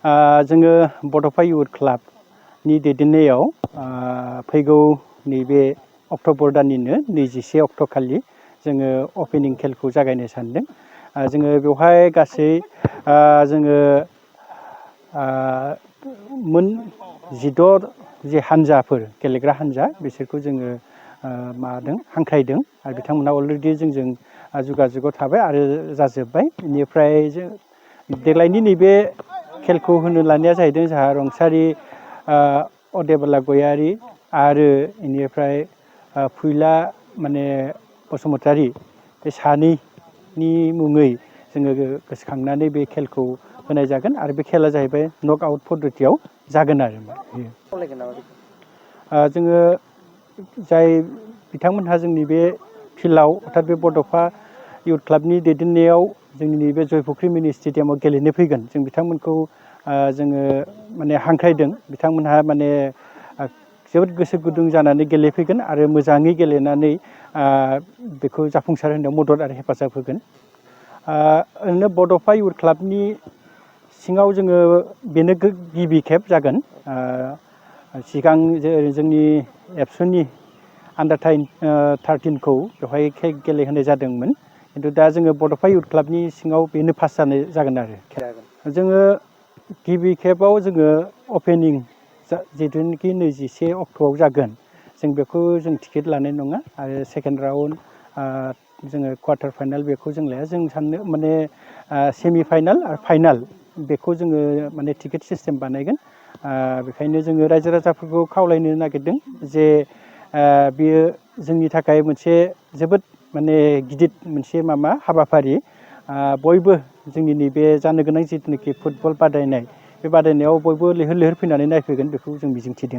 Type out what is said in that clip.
जोङो बड'फा युथ क्लाबनि दैदेननायाव फैगौ नैबे अक्ट'बर दाननिनो 21 अक्ट'खालि जोङो अपेनिं खेलखौ जागायनो सानदों। जोङो बेवहाय गासै जोङो मोन 16 जे हान्जाफोर गेलेग्रा हान्जा बिसोरखौ जोङो हांख्रायदों आरो बिथांमोना अलरेडि जोंजों जगाजगआव थाबाय आरो जाजोब्बाय। बेनिफ्राय देग्लायनि नैबे खेलखौ होनो लानाया जाहैदों जोंहा रुंसारि अदेबाला गयारि आरो बेनिफ्राय फुइला बसुमतारी बे सानैनि मुङै जोङो गोसोखांनानै बे खेलखौ होनाय जागोन आरो बे खेला जाहैबाय नक आउट पद्धतियाव जागोन आरो जोङो जाय बिथांमोनहा जोंनि बे फिल्डआव अर्थात बे बड'फा युथ क्लाबनि दैदेननायाव जोंनि बे जयफुख्रि मिनि स्टेडियामाव गेलेनो फैगोन जों बिथांमोनखौ जोङो हांख्रायदों। बिथांमोनहा जोबोद गोसो गुदुं जानानै गेलेफैगोन आरो मोजाङै गेलेनानै बेखौ जाफुंसार होनायाव मदद आरो हेफाजाब होगोन। ओरैनो बड'फा युथ क्लाबनि सिङाव जोङो बेनो गिबि खेब जागोन। सिगां जोंनि एबसुनि आन्डार 13खौ बेवहाय गेलेहोनाय जादोंमोन, खिन्थु दा जोङो बड'फा युथ क्लाबनि सिङाव बेनो फार्स्ट जागोन आरो जोङो गिबि खेबाव जोङो अपेनिं जिथुनाखि 21 अक्ट'आव जागोन जों बेखौ टिकेट लानाय नङा आरो सेकेन्ड राउन्ड जोङो क्वार्टार फाइनाल बेखौ जों लाया। जों साननो सेमि फाइनाल आरो फाइनाल बेखौ जोङो टिकेट सिस्टेम बानायगोन। बेखायनो जोङो रायजो राजाफोरखौ खावलायनो नागिरदों जे बेयो जोंनि थाखाय मोनसे जोबोद गिदिर मोनसे हाबाफारि। बयबो जोंनि नैबे जानो गोनां जिथुनाखि फुटबल बादायनाय बे बादायनायाव बयबो लैहोर लैहोर फैनानै नायफैगोन बेखौ जों मिजिंथिदों।